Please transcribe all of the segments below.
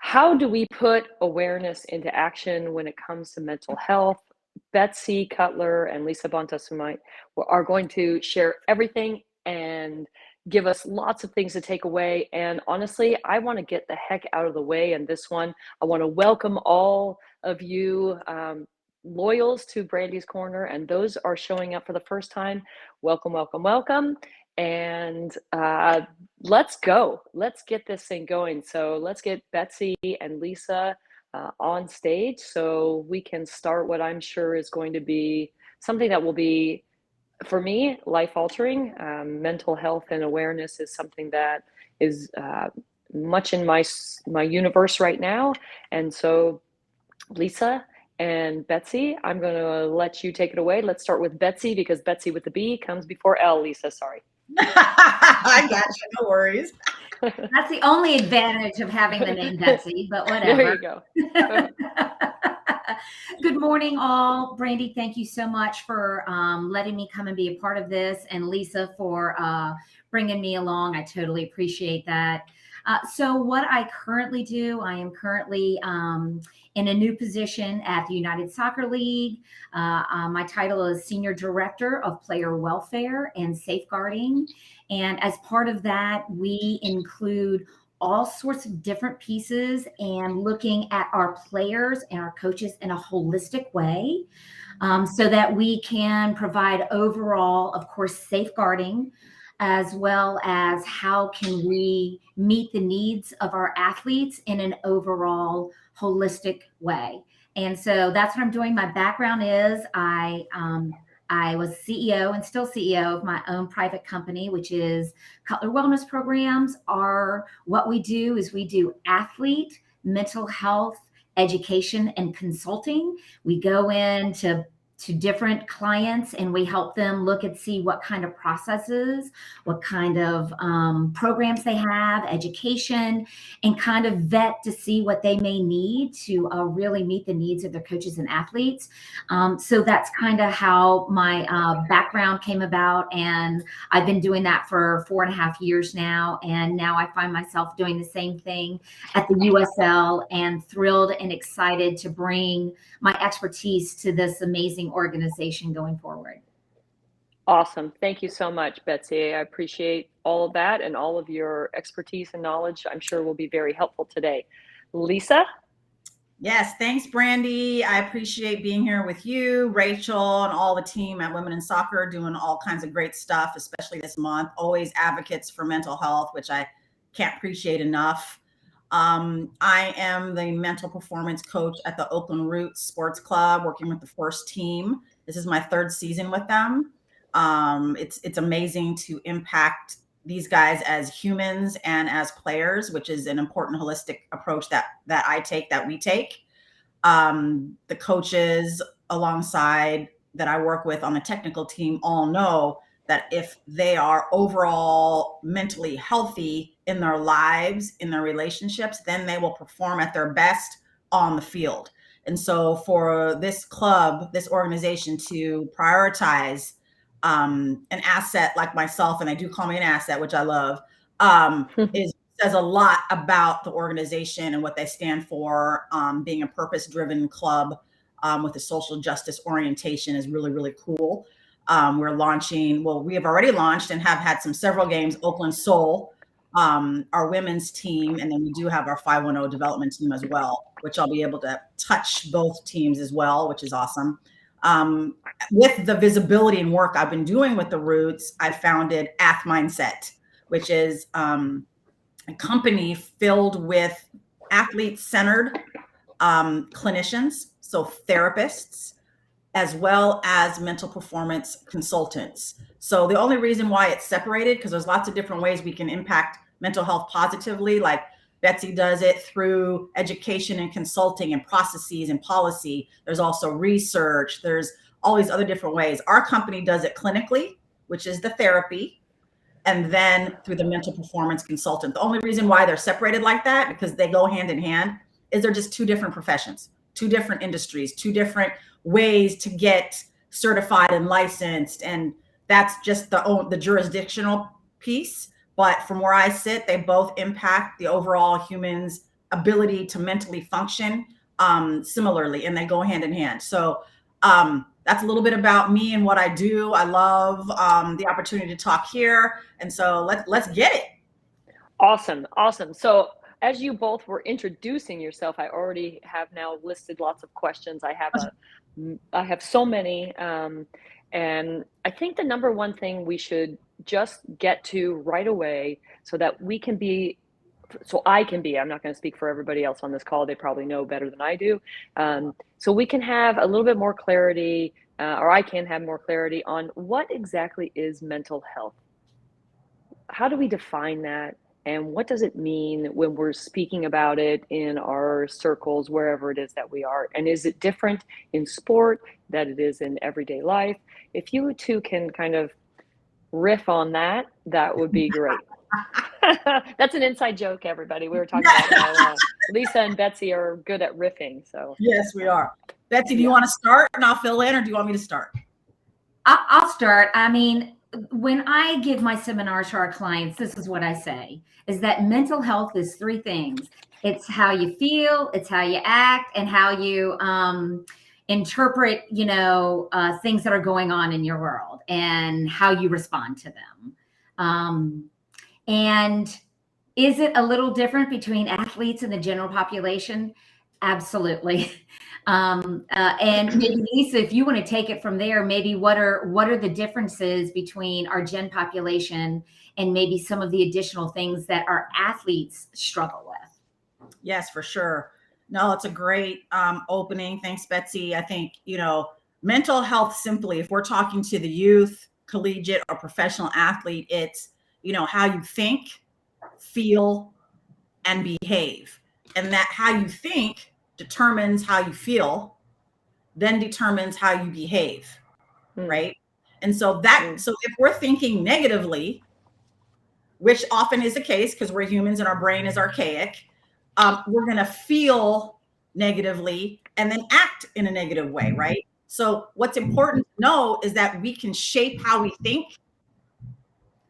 How do we put awareness into action when it comes to mental health? Betsy Cutler and Lisa Bonta-Sumii are going to share everything and give us lots of things to take away. And honestly, I want to get the heck out of the way in this one. I want to welcome all of you loyals to Brandi's Corner, and those are showing up for the first time. Welcome, welcome, welcome. And let's go. Let's get this thing going. So let's get Betsy and Lisa on stage so we can start what I'm sure is going to be something that will be, for me, life-altering. Mental health and awareness is something that is much in my universe right now. And so, Lisa and Betsy, I'm going to let you take it away. Let's start with Betsy, because Betsy with the B comes before L. Lisa, sorry. I got you. No worries. That's the only advantage of having the name Betsy, but whatever. There you go. Good morning, all. Brandi, thank you so much for letting me come and be a part of this, and Lisa for bringing me along. I totally appreciate that. So what I currently do, I am currently in a new position at the United Soccer League. My title is Senior Director of Player Welfare and Safeguarding. And as part of that, we include all sorts of different pieces and looking at our players and our coaches in a holistic way, so that we can provide overall, of course, safeguarding, as well as how can we meet the needs of our athletes in an overall holistic way. And so that's what I'm doing. My background is I was CEO and still CEO of my own private company, which is Cutler Wellness Programs. What we do is we do athlete, mental health, education, and consulting. We go into different clients and we help them look and see what kind of processes, what kind of programs they have, education, and kind of vet to see what they may need to really meet the needs of their coaches and athletes. So that's kind of how my background came about. And I've been doing that for 4.5 years now. And now I find myself doing the same thing at the USL, and thrilled and excited to bring my expertise to this amazing organization going forward. Awesome. Thank you so much, Betsy. I appreciate all of that, and all of your expertise and knowledge, I'm sure, will be very helpful today. Lisa? Yes, thanks, Brandi. I appreciate being here with you, Rachel, and all the team at Women in Soccer, doing all kinds of great stuff, especially this month. Always advocates for mental health, which I can't appreciate enough. I am the mental performance coach at the Oakland Roots Sports Club, working with the first team. This is my 3rd season with them. It's amazing to impact these guys as humans and as players, which is an important holistic approach that we take. The coaches alongside that I work with on the technical team all know that if they are overall mentally healthy in their lives, in their relationships, then they will perform at their best on the field. And so for this club, this organization to prioritize an asset like myself, and I do call me an asset, which I love, says a lot about the organization and what they stand for. Being a purpose-driven club with a social justice orientation is really, really cool. We're launching, we have already launched and have had several games, Oakland Soul, our women's team, and then we do have our 510 development team as well, which I'll be able to touch both teams as well, which is awesome. With the visibility and work I've been doing with the Roots, I founded AthMindset, which is a company filled with athlete-centered clinicians, so therapists, as well as mental performance consultants. So the only reason why it's separated, because there's lots of different ways we can impact mental health positively, like Betsy does it through education and consulting and processes and policy. There's also research. There's all these other different ways. Our company does it clinically, which is the therapy, and then through the mental performance consultant. The only reason why they're separated like that, because they go hand in hand, is they're just 2 different professions, 2 different industries, 2 different ways to get certified and licensed. And that's just the jurisdictional piece. But from where I sit, they both impact the overall humans ability to mentally function similarly, and they go hand in hand. So that's a little bit about me and what I do. I love the opportunity to talk here, and so let's get it. Awesome, awesome. So as you both were introducing yourself, I already have now listed lots of questions. I have so many, and I think the number one thing we should just get to right away, so that we can be, so I can be, I'm not going to speak for everybody else on this call. They probably know better than I do. So we can have a little bit more clarity, or I can have more clarity on what exactly is mental health. How do we define that? And what does it mean when we're speaking about it in our circles, wherever it is that we are? And is it different in sport than it is in everyday life? If you two can kind of riff on that, that would be great. That's an inside joke, everybody. We were talking about how Lisa and Betsy are good at riffing. So yes, we are. Betsy, do you want to start and I'll fill in, or do you want me to start? I'll start. I mean, when I give my seminars to our clients, this is what I say, is that mental health is three things. It's how you feel, it's how you act, and how you interpret, things that are going on in your world and how you respond to them. And is it a little different between athletes and the general population? Absolutely. And maybe Lisa, if you want to take it from there, maybe what are the differences between our gen population and maybe some of the additional things that our athletes struggle with? Yes, for sure. No, it's a great opening. Thanks, Betsy. I think, mental health simply, if we're talking to the youth, collegiate, or professional athlete, it's, how you think, feel, and behave. And that how you think determines how you feel, then determines how you behave, right? And so so if we're thinking negatively, which often is the case because we're humans and our brain is archaic, we're going to feel negatively and then act in a negative way, right? So what's important to know is that we can shape how we think.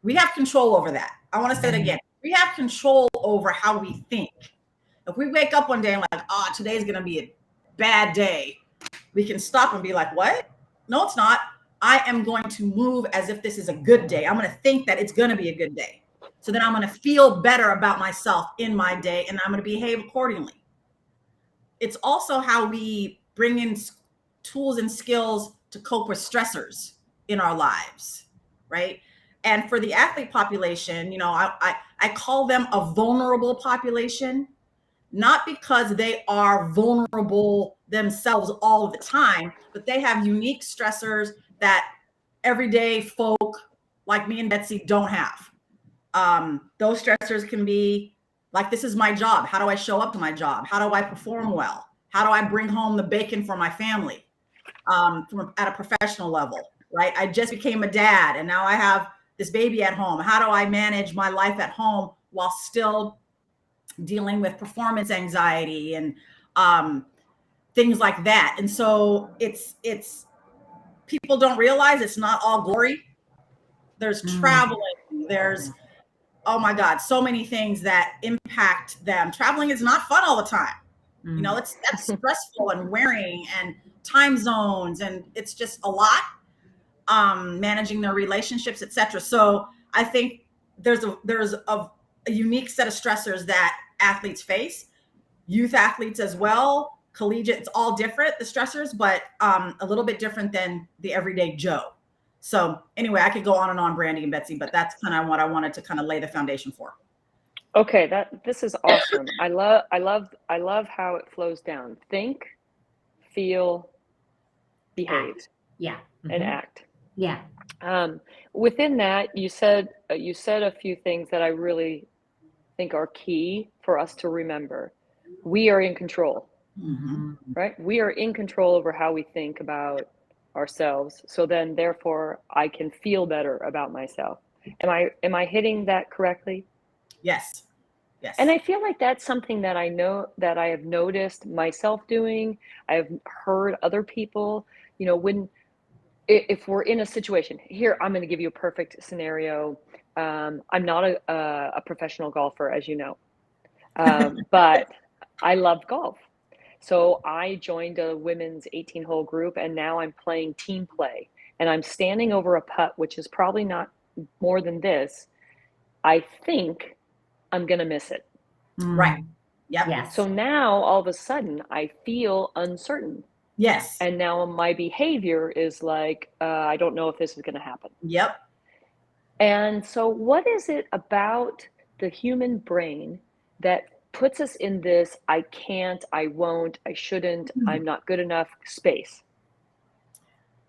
We have control over that. I want to say it again. We have control over how we think. If we wake up one day and like, today's going to be a bad day, we can stop and be like, what? No, it's not. I am going to move as if this is a good day. I'm going to think that it's going to be a good day. So then I'm going to feel better about myself in my day, and I'm going to behave accordingly. It's also how we bring in tools and skills to cope with stressors in our lives, right? And for the athlete population, I call them a vulnerable population, not because they are vulnerable themselves all the time, but they have unique stressors that everyday folk like me and Betsy don't have. Those stressors can be like, this is my job. How do I show up to my job? How do I perform well? How do I bring home the bacon for my family at a professional level, right? I just became a dad and now I have this baby at home. How do I manage my life at home while still dealing with performance anxiety and things like that? And so it's people don't realize it's not all glory. There's traveling, there's, oh my God, so many things that impact them. Traveling is not fun all the time. That's stressful and wearing and time zones, and it's just a lot. Managing their relationships, etc. So I think there's a unique set of stressors that athletes face, youth athletes as well, collegiate. It's all different, the stressors, but a little bit different than the everyday Joe. So anyway, I could go on and on, Brandi and Betsy, but that's kind of what I wanted to kind of lay the foundation for. Okay, this is awesome. I love how it flows down. Think, feel, behave, and act. Yeah. Within that, you said a few things that I really think are key for us to remember. We are in control, right? We are in control over how we think about ourselves. So then, therefore, I can feel better about myself. Am I hitting that correctly? Yes. Yes. And I feel like that's something that I know that I have noticed myself doing. I've heard other people, if we're in a situation here, I'm going to give you a perfect scenario. I'm not a professional golfer, as you know, but I love golf. So I joined a women's 18-hole group, and now I'm playing team play. And I'm standing over a putt, which is probably not more than this. I think I'm going to miss it. Right. Yep. Yes. So now all of a sudden I feel uncertain. Yes. And now my behavior is like, I don't know if this is going to happen. Yep. And so what is it about the human brain that puts us in this I can't, I won't, I shouldn't, I'm not good enough space?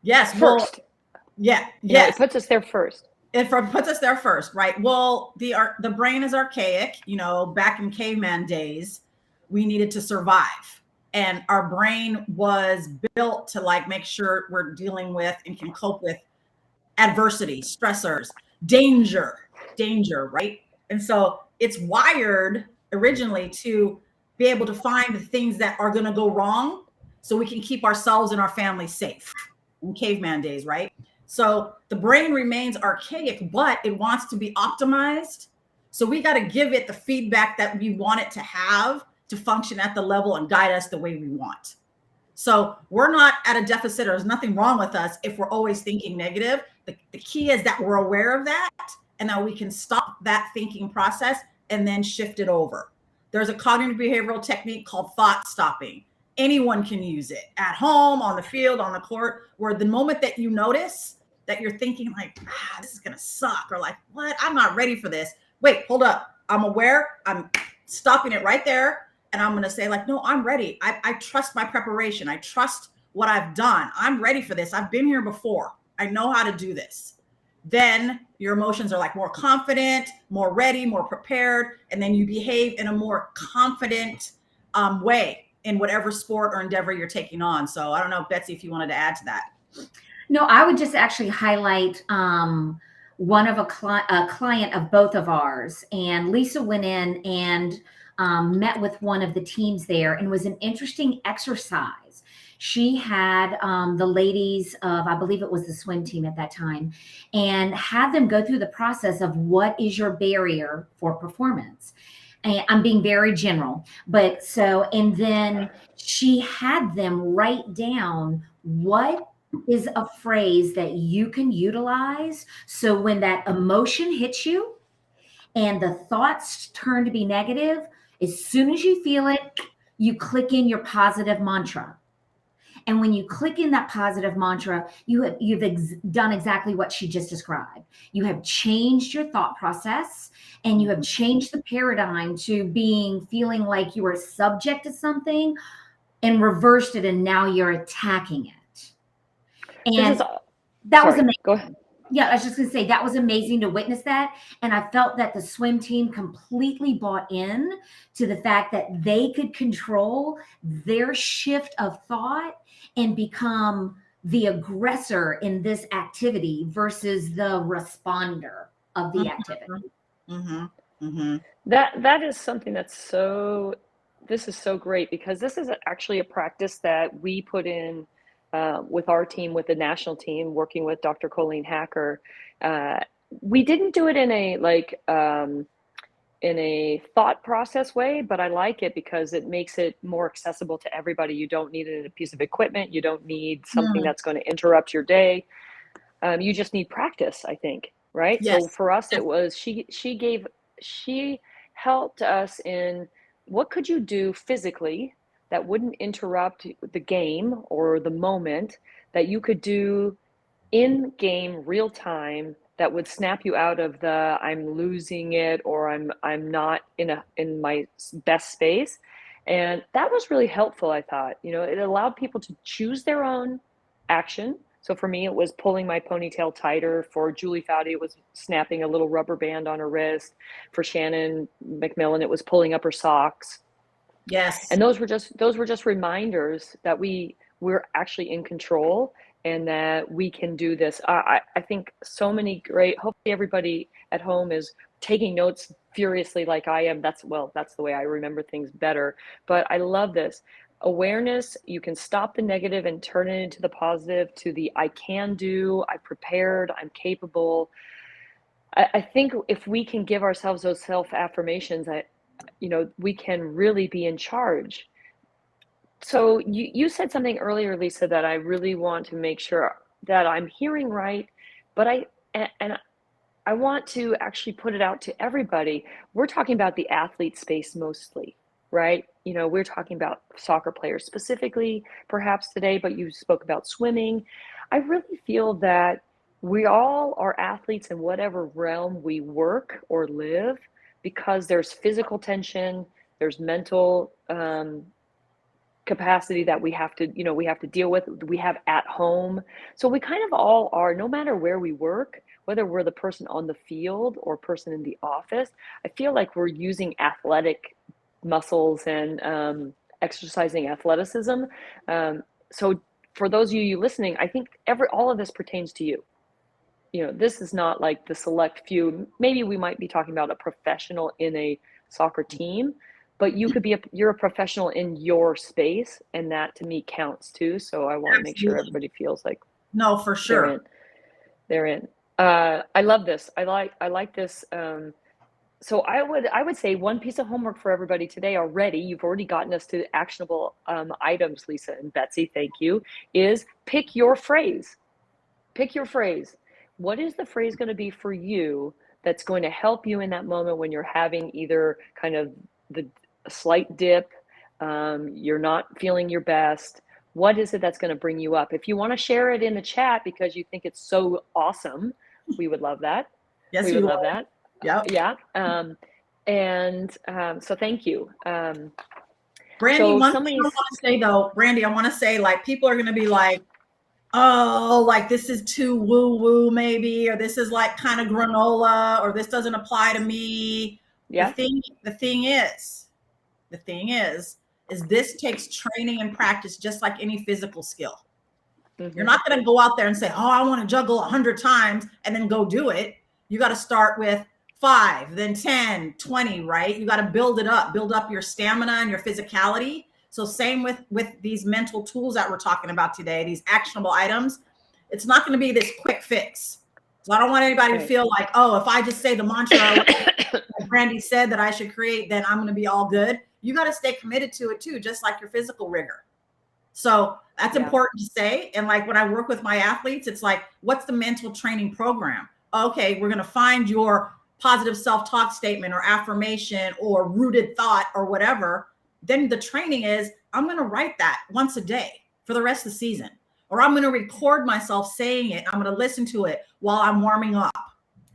Yes. First. Well, yeah. You know, Yes. it puts us there first. It puts us there first, right? Well, the brain is archaic. You know, back in caveman days, we needed to survive. And our brain was built to like make sure we're dealing with and can cope with adversity, stressors, danger, right? And so it's wired originally to be able to find the things that are going to go wrong so we can keep ourselves and our family safe in caveman days, right? So the brain remains archaic, but it wants to be optimized. So we got to give it the feedback that we want it to have to function at the level and guide us the way we want. So we're not at a deficit, or there's nothing wrong with us if we're always thinking negative. The key is that we're aware of that and that we can stop that thinking process and then shift it over. There's a cognitive behavioral technique called thought stopping. Anyone can use it at home, on the field, on the court, where the moment that you notice that you're thinking like, this is going to suck, or like, what? I'm not ready for this. Wait, hold up. I'm aware. I'm stopping it right there. And I'm going to say like, no, I'm ready. I trust my preparation. I trust what I've done. I'm ready for this. I've been here before. I know how to do this. Then your emotions are like more confident, more ready, more prepared. And then you behave in a more confident way in whatever sport or endeavor you're taking on. So I don't know, Betsy, if you wanted to add to that. No, I would just actually highlight one of a client of both of ours. And Lisa went in and met with one of the teams there, and it was an interesting exercise. She had the ladies of, I believe it was the swim team at that time, and had them go through the process of what is your barrier for performance. And I'm being very general, but so, and then she had them write down what is a phrase that you can utilize. So when that emotion hits you and the thoughts turn to be negative, as soon as you feel it, you click in your positive mantra. And when you click in that positive mantra, you've done exactly what she just described. You have changed your thought process, and you have changed the paradigm to feeling like you are subject to something, and reversed it, and now you're attacking it. And that was amazing. Go ahead. Yeah, I was just going to say that was amazing to witness that. And I felt that the swim team completely bought in to the fact that they could control their shift of thought and become the aggressor in this activity versus the responder of the activity. Mm-hmm. Mm-hmm. That is something this is so great, because this is actually a practice that we put in with our team, with the national team, working with Dr. Colleen Hacker. We didn't do it in a thought process way, but I like it because it makes it more accessible to everybody. You don't need a piece of equipment. You don't need something that's going to interrupt your day. You just need practice, I think, right? Yes. So for us, it was, she helped us in what could you do physically that wouldn't interrupt the game or the moment, that you could do in game real time, that would snap you out of the I'm losing it, or I'm not in my best space. And that was really helpful, I thought. You know, it allowed people to choose their own action. So for me, it was pulling my ponytail tighter. For Julie Foudy, it was snapping a little rubber band on her wrist. For Shannon McMillan, it was pulling up her socks. Yes. And those were just reminders that we're actually in control, and that we can do this. I think so many great, hopefully everybody at home is taking notes furiously like I am. That's the way I remember things better. But I love this. Awareness, you can stop the negative and turn it into the positive, to the I can do, I prepared, I'm capable. I think if we can give ourselves those self-affirmations, we can really be in charge. So you said something earlier, Lisa, that I really want to make sure that I'm hearing right, but and I want to actually put it out to everybody. We're talking about the athlete space mostly, right? We're talking about soccer players specifically, perhaps today, but you spoke about swimming. I really feel that we all are athletes in whatever realm we work or live, because there's physical tension, there's mental capacity that we have to deal with, we have at home. So we kind of all are, no matter where we work, whether we're the person on the field or person in the office. I feel like we're using athletic muscles and exercising athleticism. So for those of you listening, I think all of this pertains to you. This is not like the select few. Maybe we might be talking about a professional in a soccer team, but you're a professional in your space, and that to me counts too. So I want to make sure everybody feels like No, for sure. They're in. I love this. I like this. So I would say one piece of homework for everybody today already. You've already gotten us to actionable items, Lisa and Betsy. Thank you. Is pick your phrase. Pick your phrase. What is the phrase going to be for you that's going to help you in that moment when you're having either kind of the slight dip, you're not feeling your best? What is it that's going to bring you up? If you want to share it in the chat because you think it's so awesome, we would love that. Yes, we would love that. Yep. Yeah. So thank you. Brandi, one thing I want to say though, Brandi, I want to say, like, people are going to be like, oh, like this is too woo-woo maybe, or this is like kind of granola, or this doesn't apply to me. Yeah. The thing is, this takes training and practice just like any physical skill. Mm-hmm. You're not going to go out there and say, oh, I want to juggle 100 times and then go do it. You got to start with 5, then 10, 20, right? You got to build up your stamina and your physicality. So same with these mental tools that we're talking about today, these actionable items. It's not going to be this quick fix. So I don't want anybody to feel like, oh, if I just say the mantra like Brandi said that I should create, then I'm going to be all good. You got to stay committed to it too, just like your physical rigor. So that's important to say. And like when I work with my athletes, it's like, what's the mental training program? Okay, we're going to find your positive self-talk statement or affirmation or rooted thought or whatever. Then the training is, I'm going to write that once a day for the rest of the season, or I'm going to record myself saying it. I'm going to listen to it while I'm warming up,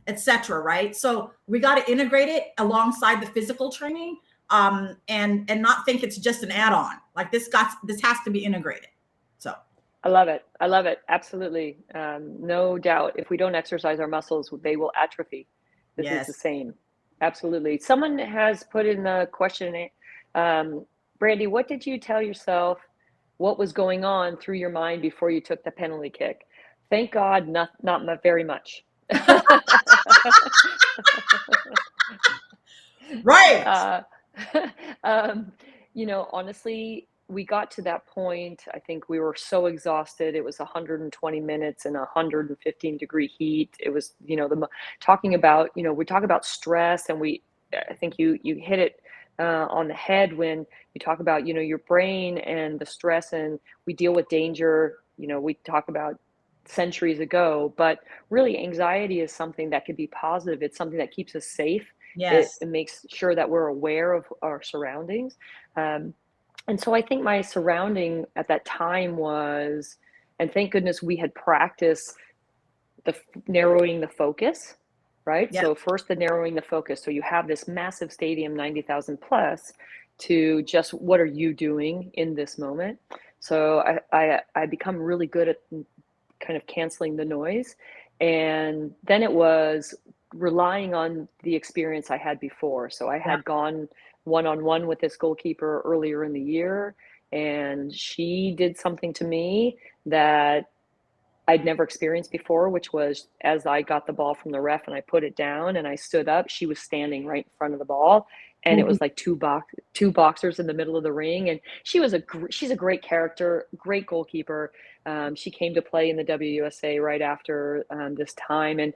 etc. Right? So we got to integrate it alongside the physical training, and not think it's just an add-on. Like this has to be integrated. So I love it. I love it. Absolutely. No doubt. If we don't exercise our muscles, they will atrophy. This is the same. Absolutely. Someone has put in the question, Brandi, what did you tell yourself? What was going on through your mind before you took the penalty kick? Thank God, not very much. Right. Honestly, we got to that point. I think we were so exhausted. It was 120 minutes in 115-degree heat. It was, we talk about stress, and I think you hit it on the head when you talk about, your brain and the stress, and we deal with danger. We talk about centuries ago, but really anxiety is something that could be positive. It's something that keeps us safe. Yes. It makes sure that we're aware of our surroundings. And so I think my surrounding at that time was, and thank goodness we had practiced narrowing the focus, right? Yep. So first the narrowing the focus. So you have this massive stadium, 90,000 plus, to just what are you doing in this moment? So I become really good at kind of canceling the noise. And then it was relying on the experience I had before. So I had gone one-on-one with this goalkeeper earlier in the year, and she did something to me that I'd never experienced before, which was, as I got the ball from the ref and I put it down and I stood up, she was standing right in front of the ball. And it was like two boxers in the middle of the ring. And she's a great character, great goalkeeper. She came to play in the WUSA right after this time. And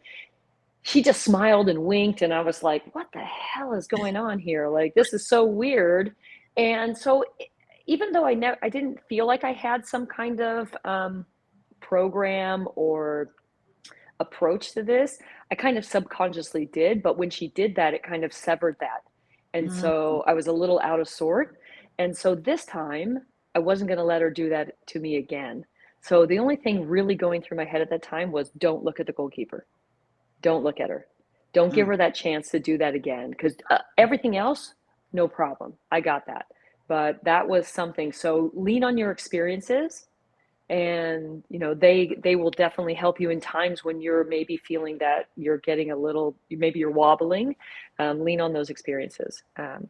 she just smiled and winked, and I was like, what the hell is going on here? Like, this is so weird. And so even though I didn't feel like I had some kind of program or approach to this, I kind of subconsciously did. But when she did that, it kind of severed that. And Mm. so I was a little out of sort. And so this time I wasn't going to let her do that to me again. So the only thing really going through my head at that time was, don't look at the goalkeeper. Don't look at her. Don't give Mm. her that chance to do that again. Because everything else, no problem. I got that. But that was something. So lean on your experiences, and they will definitely help you in times when you're maybe feeling that you're getting a little, maybe you're wobbling. Lean on those experiences. And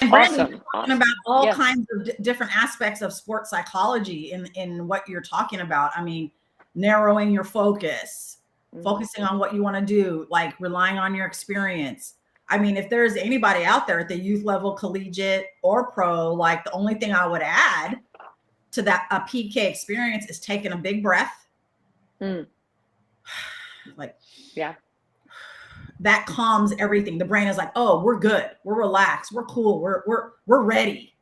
Brandi, you're talking about all Yes. kinds of different aspects of sports psychology in what you're talking about. I mean, narrowing your focus, focusing on what you want to do, like relying on your experience. I mean, if there's anybody out there at the youth level, collegiate or pro, like the only thing I would add to that a PK experience is taking a big breath. Like, yeah, that calms everything. The brain is like, oh, we're good, we're relaxed, we're cool, we're ready.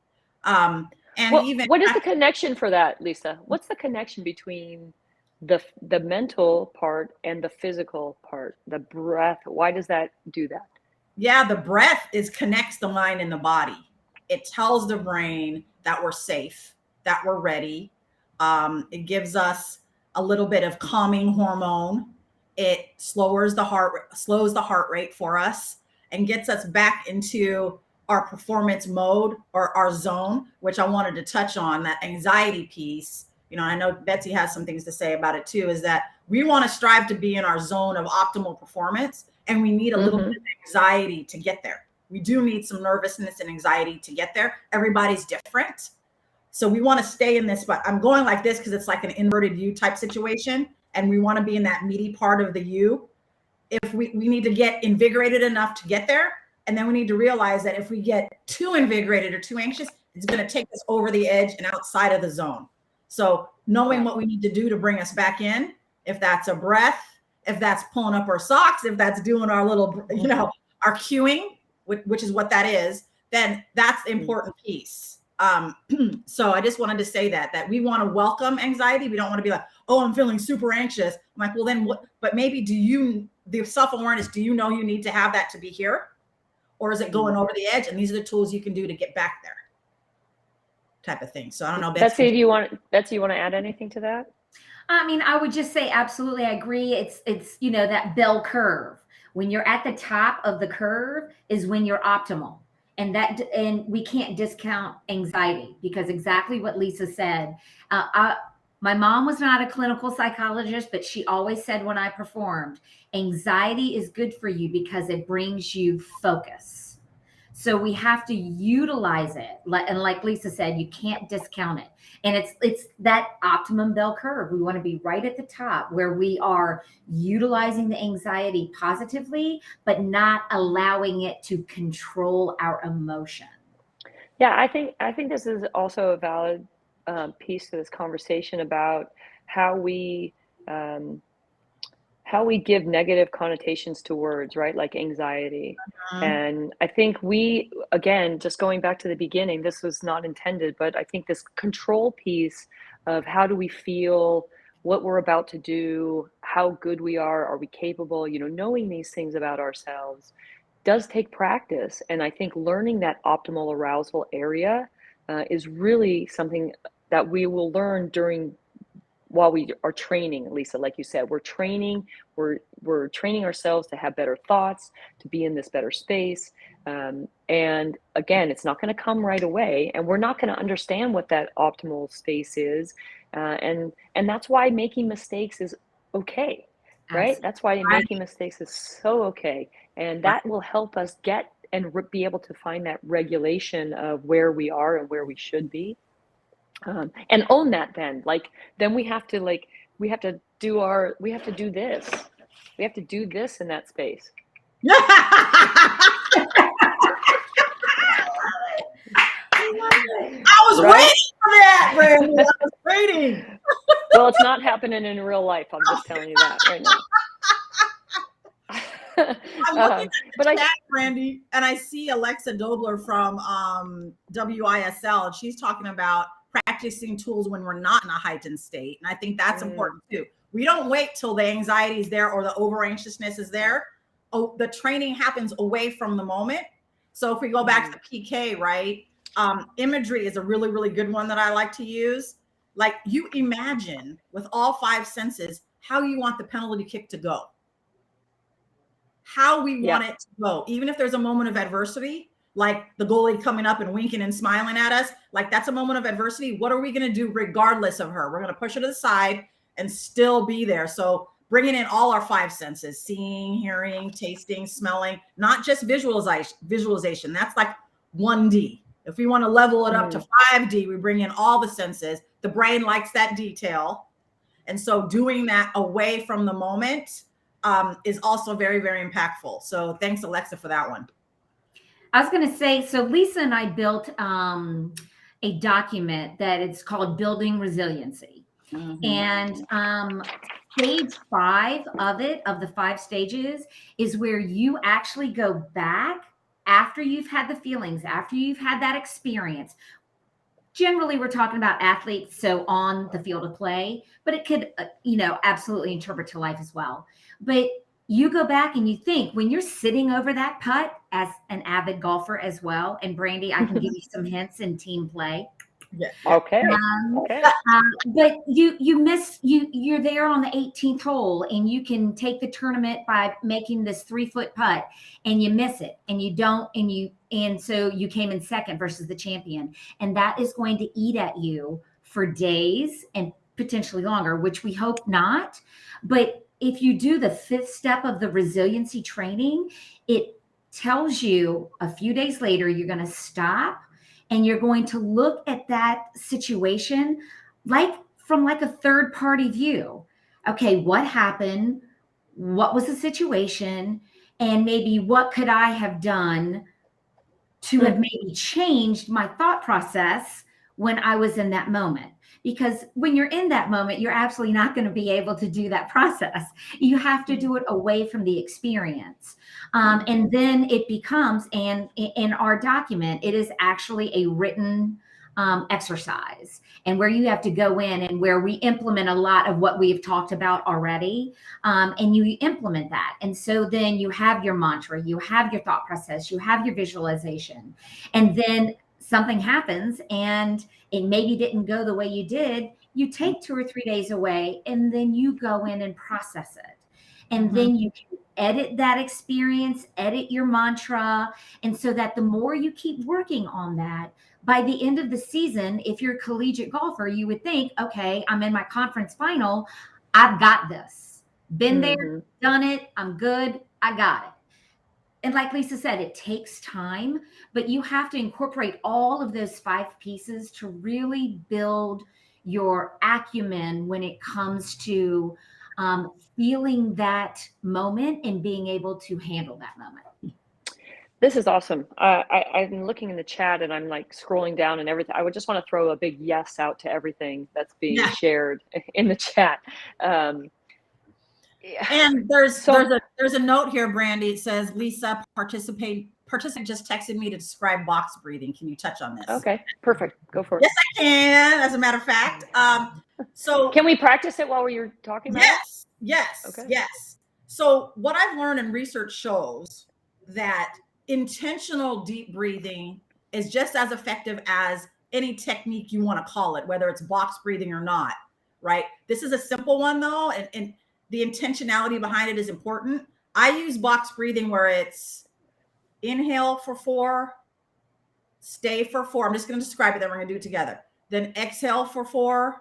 And what is the connection for that, Lisa? What's the connection between the mental part and the physical part, the breath? Why does that do that? Yeah, the breath connects the mind and the body. It tells the brain that we're safe, that we're ready. It gives us a little bit of calming hormone. It slows the heart rate for us and gets us back into our performance mode or our zone, which I wanted to touch on, that anxiety piece. I know Betsy has some things to say about it too, is that we want to strive to be in our zone of optimal performance, and we need a little bit of anxiety to get there. We do need some nervousness and anxiety to get there. Everybody's different. So we want to stay in this, but I'm going like this because it's like an inverted U type situation. And we want to be in that meaty part of the U. If we need to get invigorated enough to get there. And then we need to realize that if we get too invigorated or too anxious, it's going to take us over the edge and outside of the zone. So knowing what we need to do to bring us back in, if that's a breath, if that's pulling up our socks, if that's doing our little, our cueing, which is what that is, then that's the important piece. So I just wanted to say that we want to welcome anxiety. We don't want to be like, oh, I'm feeling super anxious. I'm like, well, then what? But maybe the self-awareness, do you know you need to have that to be here? Or is it going over the edge? And these are the tools you can do to get back there, type of thing. So I don't know, Betsy, you want to add anything to that? I mean, I would just say absolutely. I agree. It's that bell curve. When you're at the top of the curve is when you're optimal. And we can't discount anxiety, because exactly what Lisa said. My mom was not a clinical psychologist, but she always said when I performed, anxiety is good for you because it brings you focus. So we have to utilize it. And like Lisa said, you can't discount it. And it's that optimum bell curve. We want to be right at the top where we are utilizing the anxiety positively, but not allowing it to control our emotion. Yeah, I think this is also a valid piece to this conversation about how we give negative connotations to words, right? Like anxiety. And I think again, just going back to the beginning, this was not intended, but I think this control piece of how do we feel, what we're about to do, how good we are we capable, knowing these things about ourselves does take practice. And I think learning that optimal arousal area is really something that we will learn while we are training. Lisa, like you said, we're training ourselves to have better thoughts, to be in this better space. And again, it's not going to come right away, and we're not going to understand what that optimal space is. And that's why making mistakes is okay, right? Absolutely. That's why making mistakes is so okay. And that will help us get and be able to find that regulation of where we are and where we should be. And own that. Then we have to do this. We have to do this in that space. I was waiting for that, Brandi. I was waiting. Well, it's not happening in real life. I'm just telling you that right now. I'm looking at But the chat, Brandi, and I see Alexa Dobler from WISL, and she's talking about practicing tools when we're not in a heightened state. And I think that's important too. We don't wait till the anxiety is there or the over anxiousness is there. Oh, the training happens away from the moment. So if we go back to the PK, right? Imagery is a really, really good one that I like to use. Like, you imagine with all 5 senses how you want the penalty kick to go, how we want it to go. Even if there's a moment of adversity, like the goalie coming up and winking and smiling at us, like that's a moment of adversity. What are we going to do regardless of her? We're going to push her to the side and still be there. So bringing in all our 5 senses, seeing, hearing, tasting, smelling, not just visualization. That's like 1D. If we want to level it up to 5D, we bring in all the senses. The brain likes that detail. And so doing that away from the moment is also very, very impactful. So thanks, Alexa, for that one. I was going to say, so Lisa and I built a document that it's called Building Resiliency. And page 5 of it, of the 5 stages, is where you actually go back after you've had the feelings, after you've had that experience. Generally, we're talking about athletes, so on the field of play, but it could, absolutely interpret to life as well. But you go back and you think, when you're sitting over that putt as an avid golfer as well, and Brandi, I can give you some hints in team play. Yeah. Okay. But you're there on the 18th hole, and you can take the tournament by making this 3-foot putt, and you miss it, and you don't, and so you came in second versus the champion, and that is going to eat at you for days and potentially longer, which we hope not. But if you do the 5th step of the resiliency training, it tells you a few days later, you're going to stop and you're going to look at that situation from a third party view. Okay, what happened? What was the situation? And maybe what could I have done to have maybe changed my thought process when I was in that moment? Because when you're in that moment, you're absolutely not going to be able to do that process. You have to do it away from the experience. And then it becomes, and in our document, it is actually a written exercise, and where you have to go in and where we implement a lot of what we've talked about already, and you implement that. And so then you have your mantra, you have your thought process, you have your visualization, and then something happens and it maybe didn't go the way you did. You take 2 or 3 days away, and then you go in and process it. And then you can edit that experience, edit your mantra. And so that the more you keep working on that, by the end of the season, if you're a collegiate golfer, you would think, okay, I'm in my conference final. I've got this. Been there, done it. I'm good. I got it. And like Lisa said, it takes time, but you have to incorporate all of those 5 pieces to really build your acumen when it comes to feeling that moment and being able to handle that moment. This is awesome. I'm looking in the chat and I'm like scrolling down and everything. I would just want to throw a big yes out to everything that's being shared in the chat. And there's a note here, Brandi. It says, Lisa, participant just texted me to describe box breathing. Can you touch on this? Okay, perfect. Go for it. Yes, I can, as a matter of fact. So can we practice it while we're talking about it? Yes. Okay. Yes. So what I've learned, and research shows, that intentional deep breathing is just as effective as any technique you want to call it, whether it's box breathing or not, right? This is a simple one though, and the intentionality behind it is important. I use box breathing where it's inhale for 4, stay for 4. I'm just going to describe it, then we're going to do it together. Then exhale for 4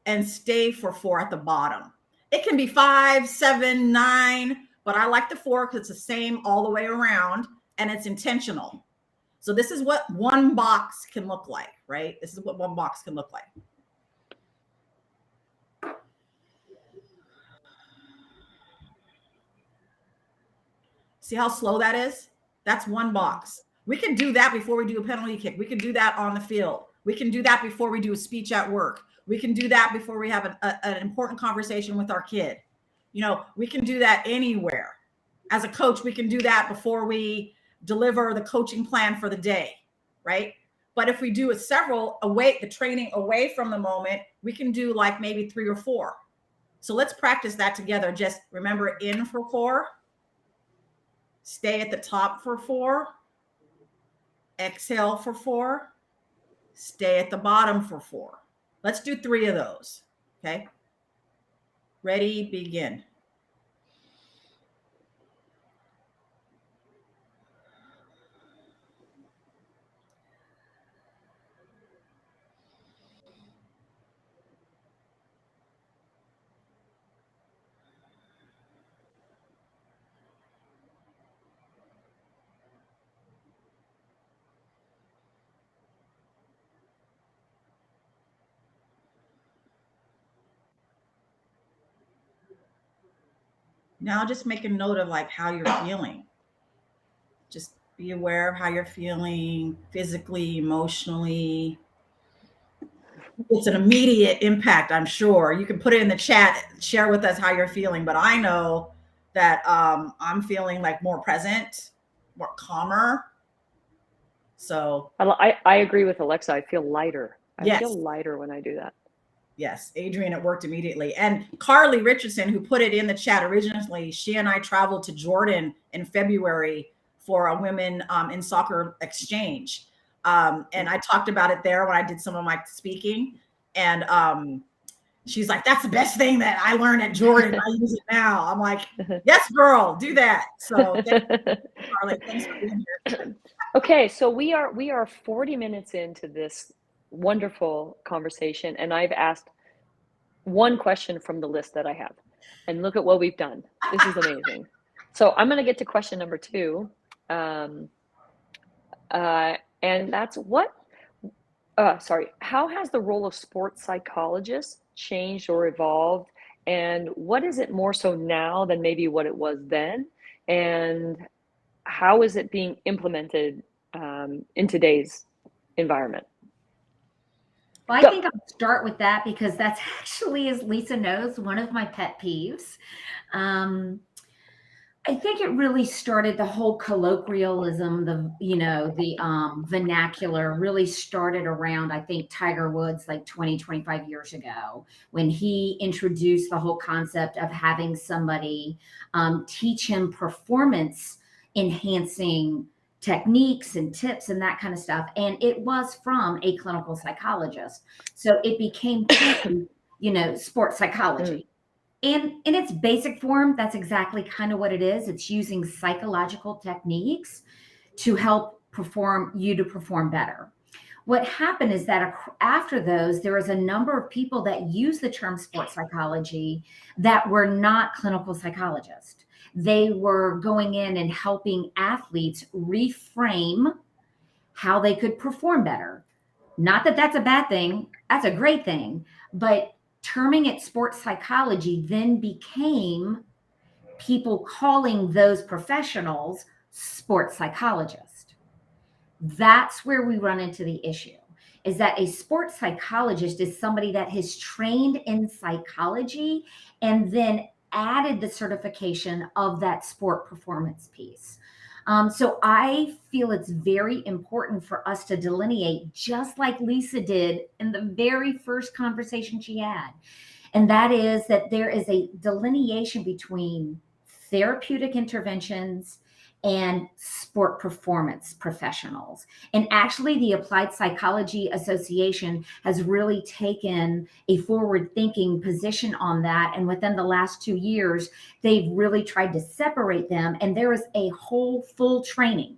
and stay for 4 at the bottom. It can be 5, 7, 9, but I like the 4 because it's the same all the way around and it's intentional. So this is what one box can look like, right? This is what one box can look like. See how slow that is? That's one box. We can do that before we do a penalty kick. We can do that on the field. We can do that before we do a speech at work. We can do that before we have an important conversation with our kid. We can do that anywhere. as a coach, we can do that before we deliver the coaching plan for the day, right? But if we do the training away from the moment, we can do like maybe 3 or 4. So let's practice that together. Just remember, in for 4, stay at the top for 4, exhale for 4, stay at the bottom for 4. Let's do 3 of those. Okay. Ready, begin. Now just make a note of like how you're feeling. Just be aware of how you're feeling physically, emotionally. It's an immediate impact, I'm sure. You can put it in the chat, share with us how you're feeling. But I know that I'm feeling like more present, more calmer. So I agree with Alexa. I feel lighter. Yes. I feel lighter when I do that. Yes, Adrian, it worked immediately. And Carly Richardson, who put it in the chat originally, she and I traveled to Jordan in February for a women in soccer exchange. And I talked about it there when I did some of my speaking. And she's like, that's the best thing that I learned at Jordan. I use it now. I'm like, yes, girl, do that. So thank you, Carly. Thanks for being here. Okay, so we are 40 minutes into this wonderful conversation, and I've asked one question from the list that I have, and look at what we've done. This is amazing. So I'm going to get to question number 2, and that's how has the role of sports psychologists changed or evolved, and what is it more so now than maybe what it was then, and how is it being implemented in today's environment? Well, I think I'll start with that because that's actually, as Lisa knows, one of my pet peeves. I think it really started, the whole colloquialism, the vernacular really started around, I think, Tiger Woods like 20, 25 years ago, when he introduced the whole concept of having somebody teach him performance enhancing techniques and tips and that kind of stuff. And it was from a clinical psychologist. So it became, sports psychology. And in its basic form, that's exactly kind of what it is. It's using psychological techniques to help you to perform better. What happened is that after those, there was a number of people that use the term sports psychology that were not clinical psychologists. They were going in and helping athletes reframe how they could perform better. Not that that's a bad thing. That's a great thing. But terming it sports psychology then became people calling those professionals sports psychologists. That's where we run into the issue, is that a sports psychologist is somebody that has trained in psychology and then added the certification of that sport performance piece. So I feel it's very important for us to delineate, just like Lisa did in the very first conversation she had. And that is that there is a delineation between therapeutic interventions and sport performance professionals. And actually, the Applied Psychology Association has really taken a forward-thinking position on that. And within the last 2 years, they've really tried to separate them. And there is a whole full training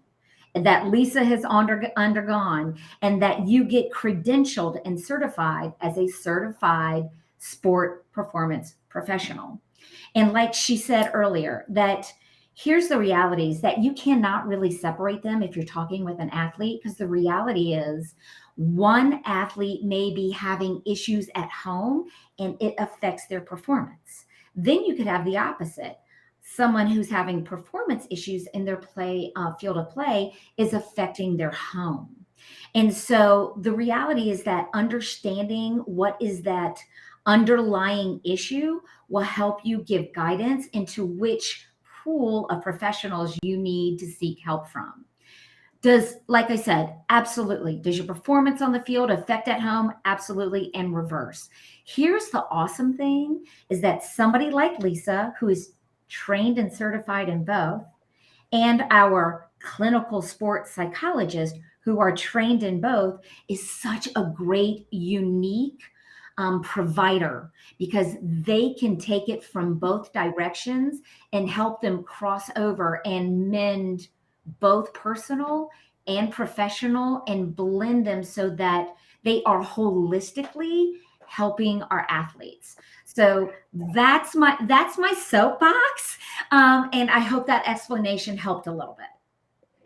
that Lisa has undergone, and that you get credentialed and certified as a certified sport performance professional. And like she said earlier, that here's the reality is that you cannot really separate them if you're talking with an athlete, because the reality is one athlete may be having issues at home and it affects their performance. Then you could have the opposite. Someone who's having performance issues in their field of play is affecting their home. And so the reality is that understanding what is that underlying issue will help you give guidance into which pool of professionals you need to seek help from. Like I said, absolutely. Does your performance on the field affect at home? Absolutely. And reverse. Here's the awesome thing is that somebody like Lisa, who is trained and certified in both, and our clinical sports psychologist who are trained in both, is such a great, unique provider, because they can take it from both directions and help them cross over and mend both personal and professional and blend them so that they are holistically helping our athletes. So that's my soapbox, and I hope that explanation helped a little bit.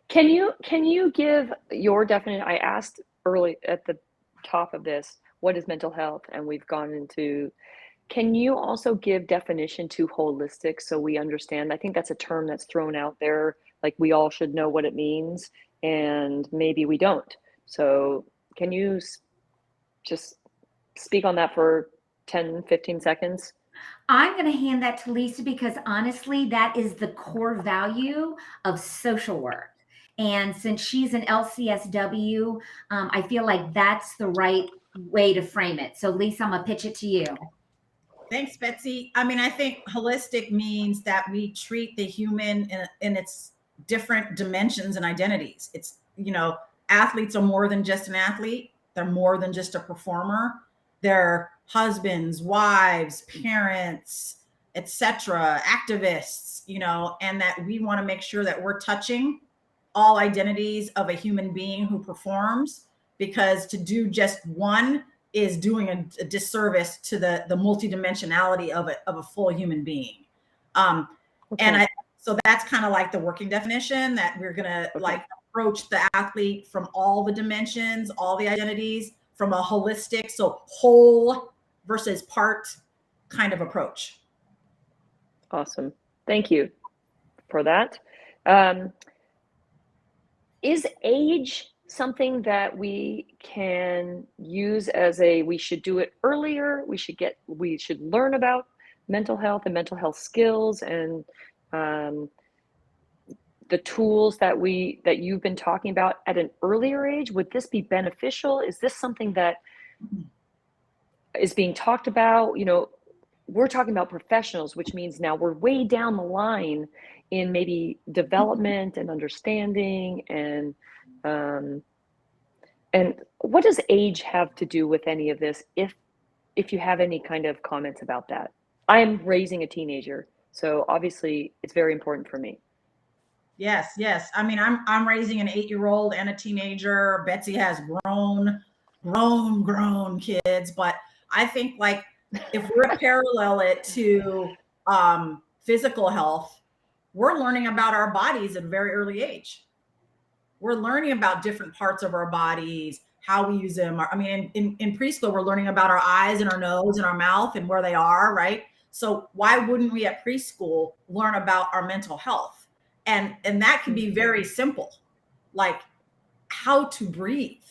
Can you give your definition? I asked early at the top of this, what is mental health? And we've gone into, can you also give definition to holistic so we understand? I think that's a term that's thrown out there, like we all should know what it means, and maybe we don't. So can you just speak on that for 10, 15 seconds? I'm going to hand that to Lisa, because honestly, that is the core value of social work. And since she's an LCSW, I feel like that's the right way to frame it. So Lisa, I'm going to pitch it to you. Thanks, Betsy. I mean, I think holistic means that we treat the human in its different dimensions and identities. It's, athletes are more than just an athlete. They're more than just a performer. They're husbands, wives, parents, etc., activists, and that we want to make sure that we're touching all identities of a human being who performs, because to do just one is doing a disservice to the multidimensionality of a full human being. Okay. So that's kind of like the working definition, that we're going to approach the athlete from all the dimensions, all the identities, from a holistic, so whole versus part kind of approach. Awesome. Thank you for that. Is age something that we can use as we should do it earlier? We should learn about mental health and mental health skills and the tools that you've been talking about at an earlier age. Would this be beneficial? Is this something that is being talked about? We're talking about professionals, which means now we're way down the line in maybe development and understanding, and what does age have to do with any of this? If you have any kind of comments about that. I am raising a teenager, so obviously it's very important for me. Yes. I mean, I'm raising an 8-year-old and a teenager. Betsy has grown kids, but I think if we're parallel it to physical health, we're learning about our bodies at a very early age. We're learning about different parts of our bodies, how we use them. I mean, in preschool, we're learning about our eyes and our nose and our mouth and where they are, right? So why wouldn't we at preschool learn about our mental health? And that can be very simple, like how to breathe,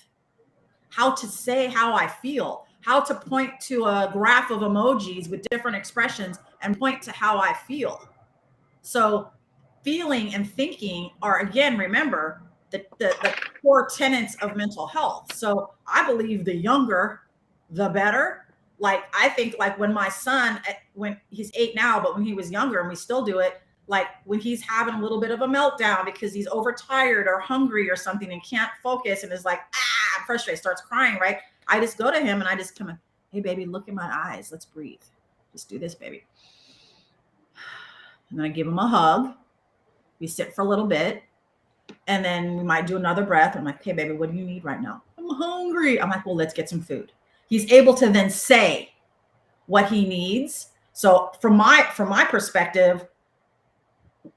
how to say how I feel, how to point to a graph of emojis with different expressions and point to how I feel. So feeling and thinking are, again, remember, the core tenets of mental health. So I believe the younger, the better. I think when my son, when he's 8 now, but when he was younger, and we still do it, when he's having a little bit of a meltdown because he's overtired or hungry or something and can't focus and is I'm frustrated, starts crying, right? I just go to him and I just come in, hey, baby, look in my eyes. Let's breathe. Just do this, baby. And then I give him a hug. We sit for a little bit. And then we might do another breath. I'm like, hey, baby, what do you need right now? I'm hungry. I'm like, well, let's get some food. He's able to then say what he needs. So from my perspective,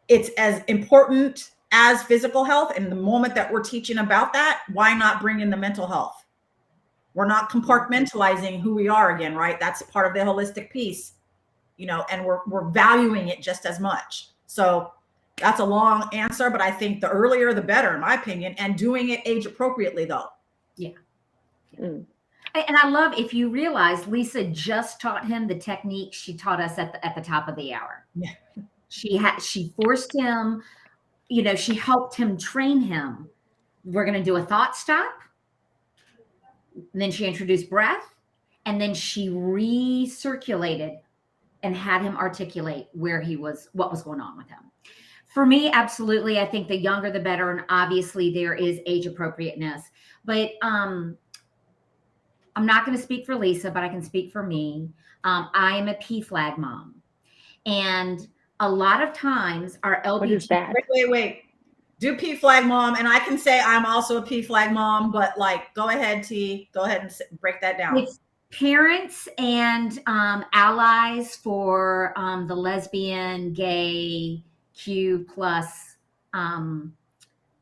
it's as important as physical health. And the moment that we're teaching about that, why not bring in the mental health? We're not compartmentalizing who we are again, right? That's part of the holistic piece, and we're valuing it just as much. So that's a long answer, but I think the earlier, the better, in my opinion, and doing it age appropriately, though. Yeah. And I love, if you realize, Lisa just taught him the technique she taught us at the top of the hour. Yeah. She forced him, she helped him train him. We're going to do a thought stop. And then she introduced breath, and then she recirculated and had him articulate where he was, what was going on with him. For me, absolutely. I think the younger, the better. And obviously there is age appropriateness, but I'm not going to speak for Lisa, but I can speak for me. I am a PFLAG mom. And a lot of times our LBG. What is that? Wait. Do PFLAG mom. And I can say I'm also a PFLAG mom, but like, go ahead, T. Go ahead and break that down. It's parents and allies for the lesbian, gay, Q plus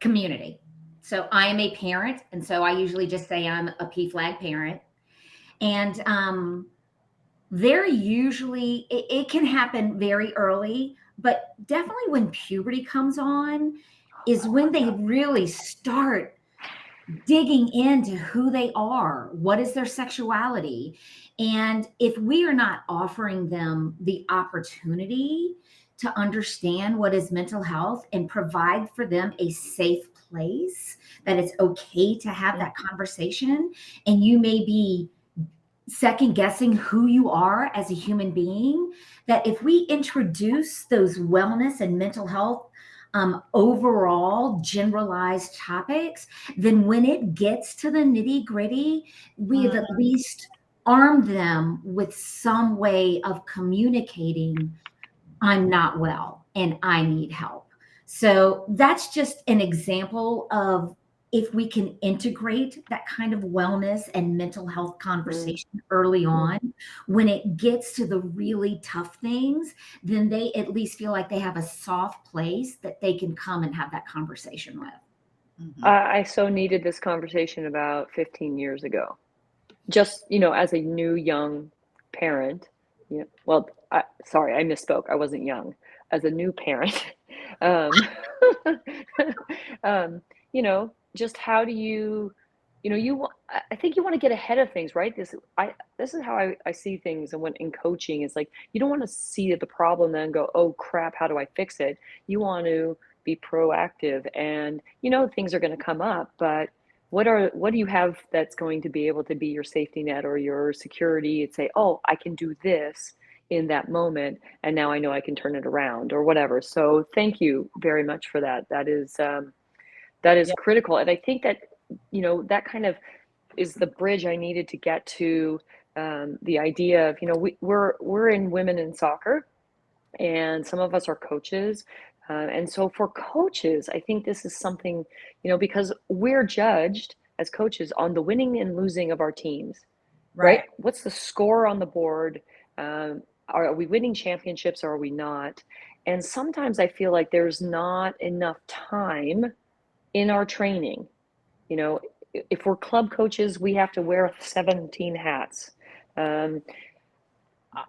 community. So I am a parent. And so I usually just say I'm a PFLAG parent. And they're usually, it can happen very early, but definitely when puberty comes on is when they really start digging into who they are, what is their sexuality. And if we are not offering them the opportunity to understand what is mental health and provide for them a safe place, that it's okay to have that conversation, and you may be second guessing who you are as a human being, that if we introduce those wellness and mental health overall generalized topics, then when it gets to the nitty gritty, we have at least armed them with some way of communicating, I'm not well and I need help. So that's just an example of if we can integrate that kind of wellness and mental health conversation early on, when it gets to the really tough things, then they at least feel like they have a soft place that they can come and have that conversation with. I so needed this conversation about 15 years ago. Just, as a new young parent, sorry, I misspoke. I wasn't young. As a new parent, just how do you, I think you want to get ahead of things, right? This is how I see things. And when in coaching, it's like, you don't want to see the problem then go, oh crap, how do I fix it? You want to be proactive, and things are going to come up, but what do you have that's going to be able to be your safety net or your security and say, oh, I can do this in that moment, and now I know I can turn it around or whatever. So thank you very much for that. That is critical. And I think that, that kind of is the bridge I needed to get to the idea of, we're in women in soccer, and some of us are coaches. And so for coaches, I think this is something, because we're judged as coaches on the winning and losing of our teams, right? What's the score on the board? Are we winning championships or are we not? And sometimes I feel like there's not enough time in our training. If we're club coaches, we have to wear 17 hats.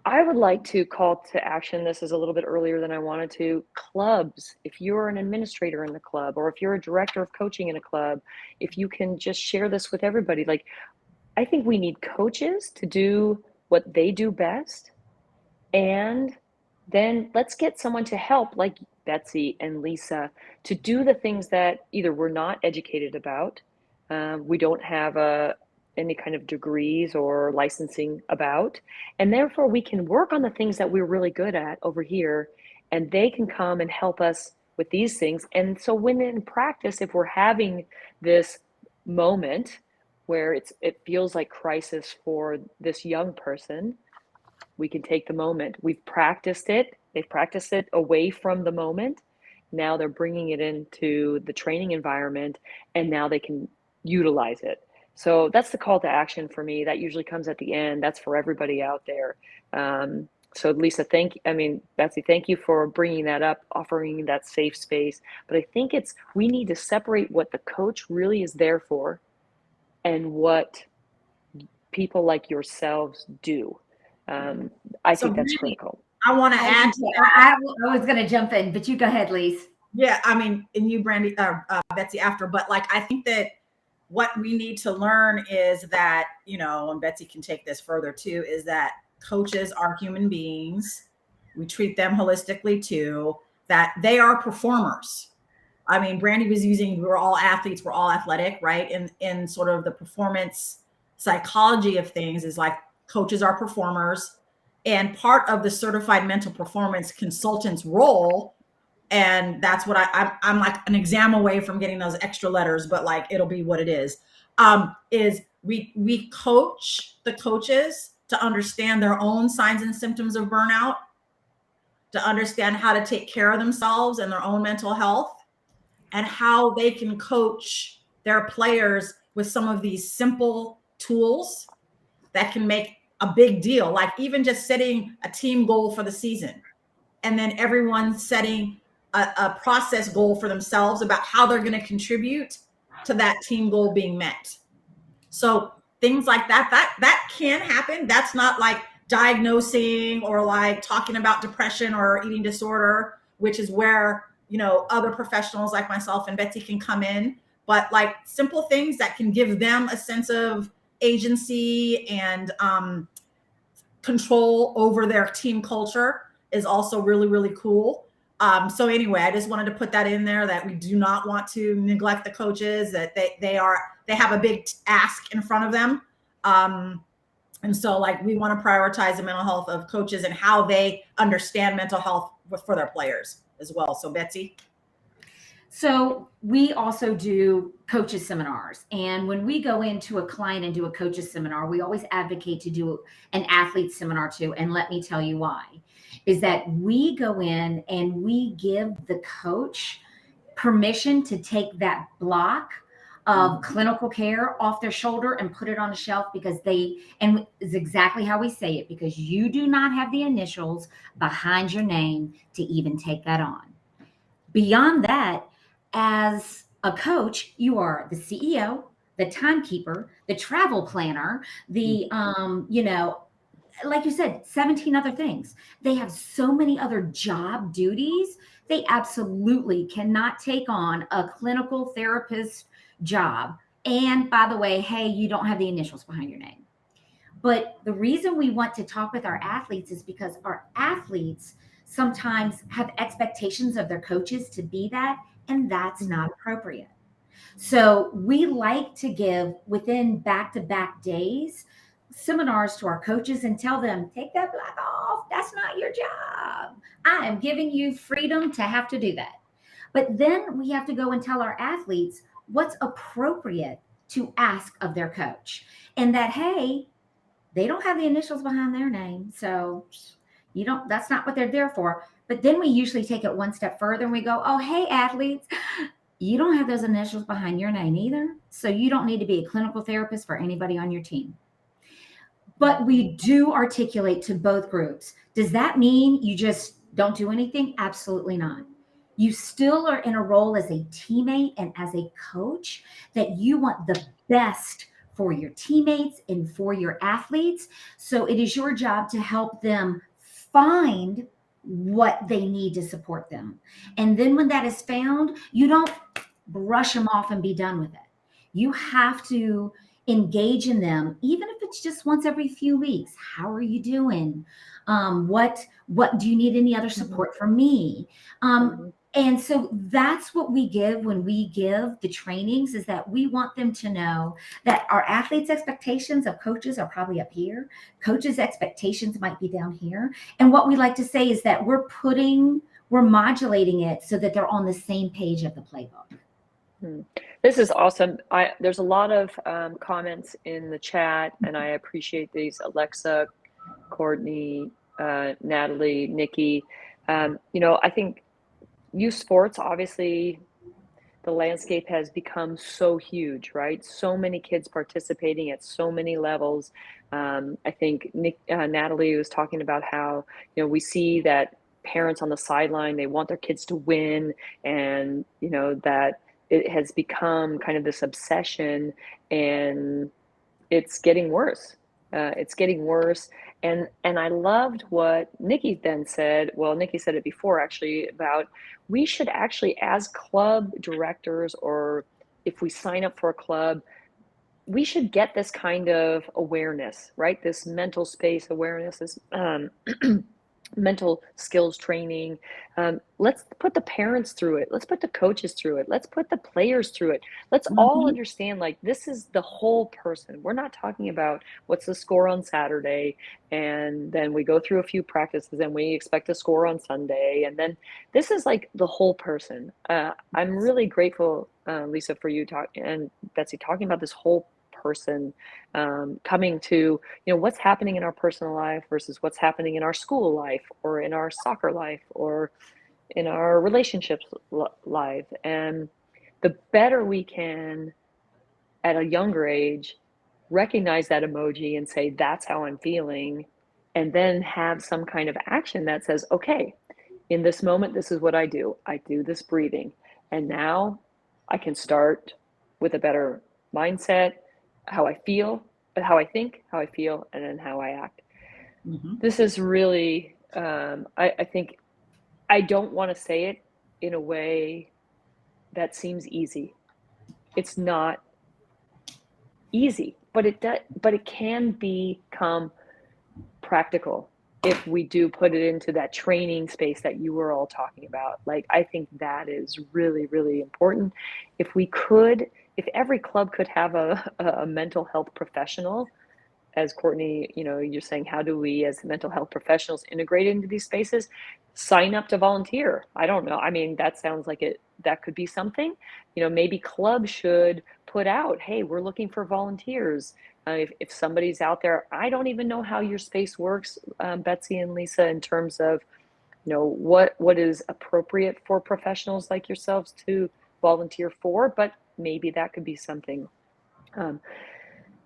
I would like to call to action. This is a little bit earlier than I wanted to. Clubs, if you're an administrator in the club, or if you're a director of coaching in a club, if you can just share this with everybody. Like, I think we need coaches to do what they do best. And then let's get someone to help, like Betsy and Lisa, to do the things that either we're not educated about, we don't have any kind of degrees or licensing about, and therefore we can work on the things that we're really good at over here, and they can come and help us with these things. And so when in practice, if we're having this moment where it feels like crisis for this young person, we can take the moment. We've practiced it. They've practiced it away from the moment. Now they're bringing it into the training environment, and now they can utilize it. So that's the call to action for me. That usually comes at the end. That's for everybody out there. So Lisa, Betsy, thank you for bringing that up, offering that safe space. But I think we need to separate what the coach really is there for and what people like yourselves do. I think that's critical. I want to add to that. I was going to jump in, but you go ahead, Lisa. Yeah, and you, Brandi, Betsy, after. But like, I think that what we need to learn is that, and Betsy can take this further too, is that coaches are human beings. We treat them holistically too, that they are performers. I mean, Brandi was using, we're all athletes, we're all athletic, right? In sort of the performance psychology of things is like coaches are performers. And part of the certified mental performance consultant's role, and that's what I'm like an exam away from getting those extra letters, but like it'll be what it is we coach the coaches to understand their own signs and symptoms of burnout, to understand how to take care of themselves and their own mental health, and how they can coach their players with some of these simple tools that can make a big deal, like even just setting a team goal for the season, and then everyone setting a process goal for themselves about how they're going to contribute to that team goal being met. So things like that can happen. That's not like diagnosing or like talking about depression or eating disorder, which is where, you know, other professionals like myself and Betsy can come in. But like simple things that can give them a sense of agency and control over their team culture is also really, really cool. So anyway, I just wanted to put that in there, that we do not want to neglect the coaches, that they have a big ask in front of them. And so like we want to prioritize the mental health of coaches and how they understand mental health for their players as well. So Betsy. So we also do coaches seminars. And when we go into a client and do a coaches seminar, we always advocate to do an athlete seminar too. And let me tell you why, is that we go in and we give the coach permission to take that block of clinical care off their shoulder and put it on a shelf, because and it's exactly how we say it, because you do not have the initials behind your name to even take that on. Beyond that, as a coach, you are the CEO, the timekeeper, the travel planner, the, like you said, 17 other things. They have so many other job duties. They absolutely cannot take on a clinical therapist job. And by the way, hey, you don't have the initials behind your name. But the reason we want to talk with our athletes is because our athletes sometimes have expectations of their coaches to be that, and that's not appropriate. So we like to give, within back-to-back days, seminars to our coaches and tell them, take that block off. That's not your job. I am giving you freedom to have to do that. But then we have to go and tell our athletes what's appropriate to ask of their coach, and that, hey, they don't have the initials behind their name. So that's not what they're there for. But then we usually take it one step further and we go, oh, hey, athletes, you don't have those initials behind your name either. So you don't need to be a clinical therapist for anybody on your team. But we do articulate to both groups. Does that mean you just don't do anything? Absolutely not. You still are in a role as a teammate and as a coach, that you want the best for your teammates and for your athletes. So it is your job to help them find what they need to support them. And then when that is found, you don't brush them off and be done with it. You have to engage in them, even if it's just once every few weeks. How are you doing? What do you need? Any other support from me? And so that's what we give when we give the trainings, is that we want them to know that our athletes' expectations of coaches are probably up here. Coaches' expectations might be down here. And what we like to say is that we're modulating it so that they're on the same page of the playbook. This is awesome. There's a lot of comments in the chat, and I appreciate these. Alexa, Courtney, Natalie, Nikki. I think youth sports, obviously, the landscape has become so huge, right? So many kids participating at so many levels. I think Natalie was talking about how, we see that parents on the sideline, they want their kids to win, and, that it has become kind of this obsession, and it's getting worse. It's getting worse. And I loved what Nikki then said. Well, Nikki said it before, actually, about we should actually, as club directors, or if we sign up for a club, we should get this kind of awareness, right? This mental space awareness, this mental skills training. Let's put the parents through it. Let's put the coaches through it. Let's put the players through it. Let's all Mhm. understand, like, this is the whole person. We're not talking about what's the score on Saturday, and then we go through a few practices and we expect a score on Sunday. And then this is like the whole person. I'm really grateful, Lisa, for you and Betsy talking about this whole person, coming to, what's happening in our personal life versus what's happening in our school life or in our soccer life or in our relationships life. And the better we can at a younger age recognize that emoji and say, that's how I'm feeling, and then have some kind of action that says, okay, in this moment, this is what I do. I do this breathing. And now I can start with a better mindset, how I feel, how I think, how I feel, and then how I act. Mhm. This is really, I think, I don't want to say it in a way that seems easy. It's not easy, but it can become practical if we do put it into that training space that you were all talking about. Like, I think that is really, really important. If every club could have a mental health professional, as Courtney, you're saying, how do we as mental health professionals integrate into these spaces? Sign up to volunteer. I don't know. I mean, that sounds like that could be something. Maybe clubs should put out, hey, we're looking for volunteers. If somebody's out there, I don't even know how your space works, Betsy and Lisa, in terms of, what is appropriate for professionals like yourselves to volunteer for, but maybe that could be something.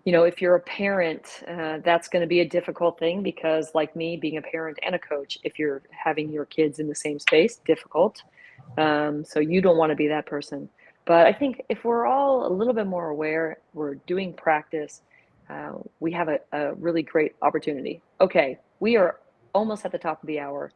If you're a parent, that's going to be a difficult thing because, like me, being a parent and a coach, if you're having your kids in the same space, difficult. So you don't want to be that person. But I think if we're all a little bit more aware, we're doing practice, we have a really great opportunity. Okay, we are almost at the top of the hour,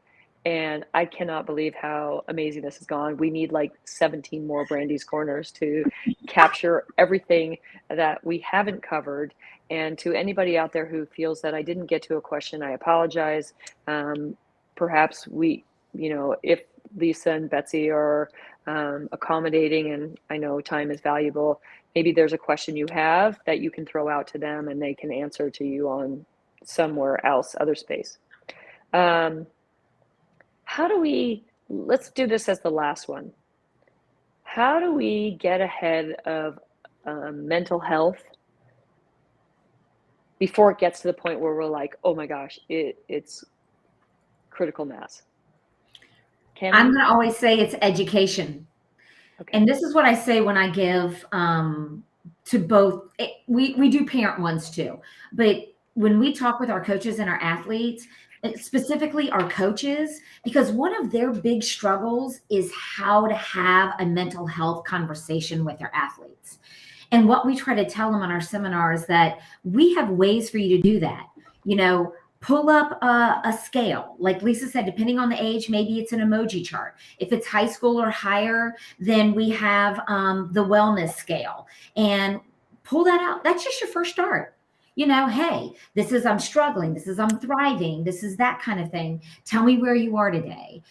and I cannot believe how amazing this has gone. We need like 17 more Brandy's Corners to capture everything that we haven't covered. And to anybody out there who feels that I didn't get to a question, I apologize. Perhaps if Lisa and Betsy are accommodating, and I know time is valuable, maybe there's a question you have that you can throw out to them and they can answer to you on somewhere else, other space. Let's do this as the last one. How do we get ahead of mental health before it gets to the point where we're like, oh my gosh, it's critical mass? I'm going to always say it's education. Okay. And this is what I say when I give to both. We do parent ones too, but when we talk with our coaches and our athletes, specifically our coaches, because one of their big struggles is how to have a mental health conversation with their athletes. And what we try to tell them on our seminars is that we have ways for you to do that. Pull up a scale. Like Lisa said, depending on the age, maybe it's an emoji chart. If it's high school or higher, then we have the wellness scale. And pull that out. That's just your first start. Hey, this is I'm struggling. This is I'm thriving. This is that kind of thing. Tell me where you are today.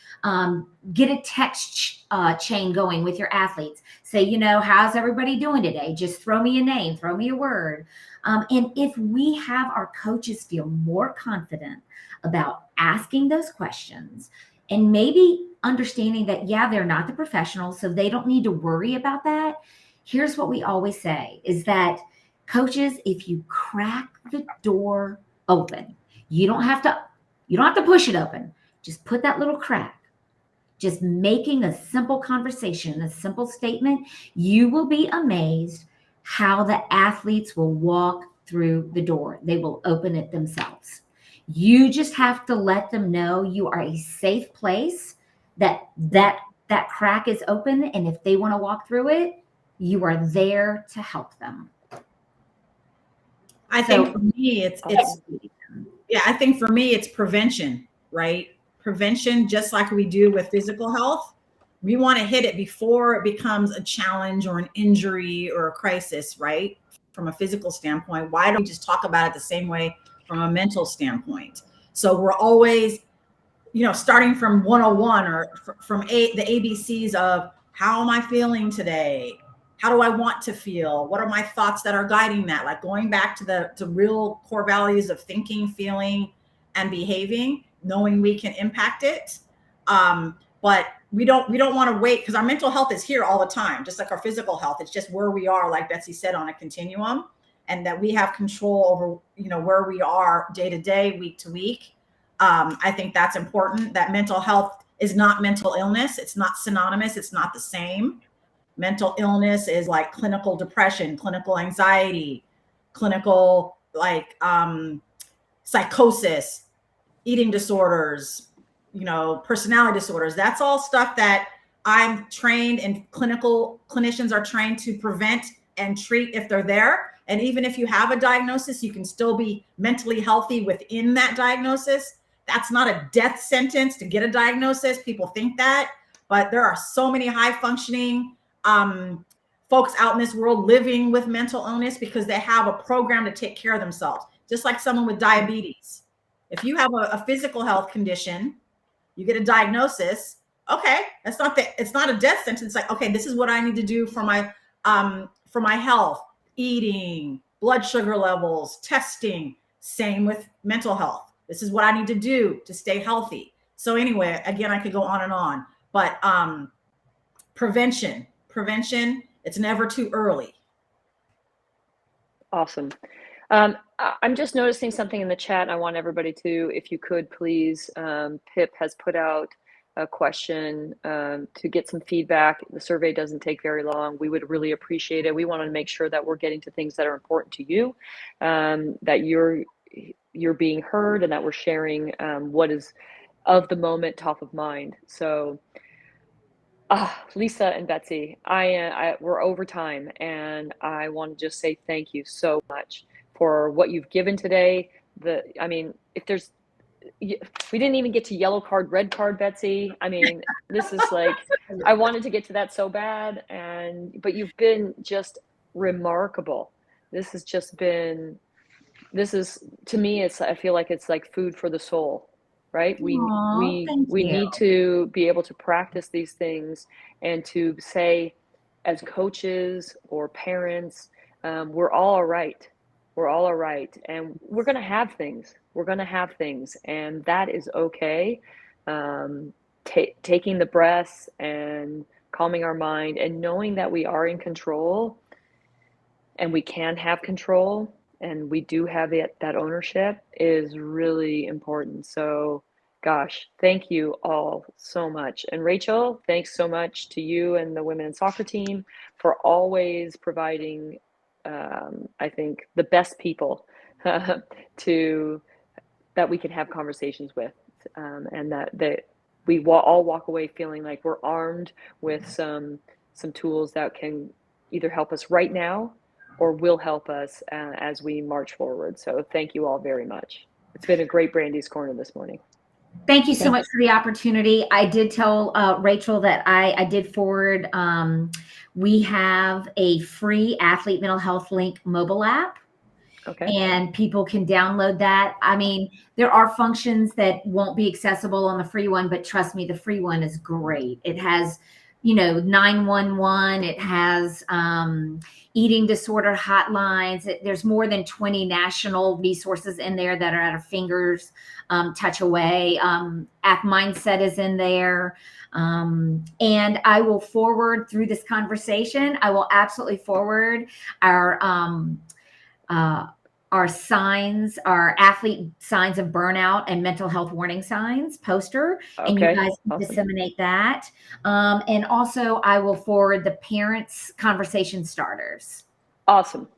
Get a text chain going with your athletes. Say, how's everybody doing today? Just throw me a name, throw me a word. And if we have our coaches feel more confident about asking those questions and maybe understanding that, yeah, they're not the professionals, so they don't need to worry about that. Here's what we always say is that coaches, if you crack the door open, you don't have to push it open. Just put that little crack. Just making a simple conversation, a simple statement, you will be amazed how the athletes will walk through the door. They will open it themselves. You just have to let them know you are a safe place, that crack is open, and if they want to walk through it, you are there to help them. I think for me, I think for me, it's prevention, right? Prevention, just like we do with physical health. We want to hit it before it becomes a challenge or an injury or a crisis, right? From a physical standpoint, why don't we just talk about it the same way from a mental standpoint? So we're always starting from 101 or from the ABCs of how am I feeling today? How do I want to feel? What are my thoughts that are guiding that? Like going back to real core values of thinking, feeling, and behaving, knowing we can impact it. But we don't want to wait, because our mental health is here all the time, just like our physical health. It's just where we are, like Betsy said, on a continuum, and that we have control over, where we are day to day, week to week. I think that's important, that mental health is not mental illness. It's not synonymous. It's not the same. Mental illness is like clinical depression, clinical anxiety, clinical psychosis, eating disorders, personality disorders. That's all stuff that I'm trained, and clinicians are trained to prevent and treat if they're there. And even if you have a diagnosis, you can still be mentally healthy within that diagnosis. That's not a death sentence to get a diagnosis. People think that, but there are so many high functioning folks out in this world living with mental illness because they have a program to take care of themselves. Just like someone with diabetes. If you have a physical health condition, you get a diagnosis. Okay, it's not a death sentence. Like, okay, this is what I need to do for my health, eating, blood sugar levels, testing. Same with mental health. This is what I need to do to stay healthy. So anyway, again, I could go on and on, but prevention, it's never too early. Awesome. I'm just noticing something in the chat. I want everybody to, if you could please, Pip has put out a question to get some feedback. The survey doesn't take very long. We would really appreciate it. We want to make sure that we're getting to things that are important to you, that you're being heard, and that we're sharing what is of the moment, top of mind. So Lisa and Betsy, we're over time, and I want to just say thank you so much for what you've given today. We didn't even get to yellow card, red card, Betsy. This is like, I wanted to get to that so bad, but you've been just remarkable. To me, I feel like it's like food for the soul, right? We need to be able to practice these things, and to say, as coaches or parents, we're all right. We're all right. And we're going to have things. And that is okay. Taking the breaths and calming our mind and knowing that we are in control, and we can have control, and we do have that ownership, is really important. So gosh, thank you all so much. And Rachel, thanks so much to you and the women in soccer team for always providing, I think, the best people that we can have conversations with, and that we all walk away feeling like we're armed with some tools that can either help us right now or will help us as we march forward. So thank you all very much. It's been a great Brandi's Corner this morning. Thank you so much for the opportunity. I did tell Rachel that I did forward. We have a free athlete mental health link mobile app. Okay. And people can download that. There are functions that won't be accessible on the free one, but trust me, the free one is great. It has, 911. It has eating disorder hotlines. There's more than 20 national resources in there that are at our fingers touch away. AthMindset is in there. And I will forward through this conversation. I will absolutely forward our signs, our athlete signs of burnout and mental health warning signs poster. Okay. And you guys can Awesome. disseminate that. And also I will forward the parents conversation starters. Awesome.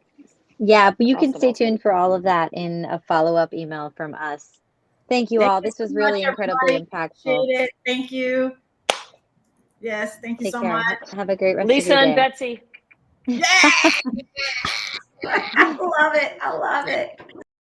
Yeah, but you can stay tuned for all of that in a follow-up email from us. Thank you all. This was really incredibly impactful. Appreciate it. Thank you. Yes, thank you so much. Have a great rest Lisa of your day. and Betsy. Yeah. I love it.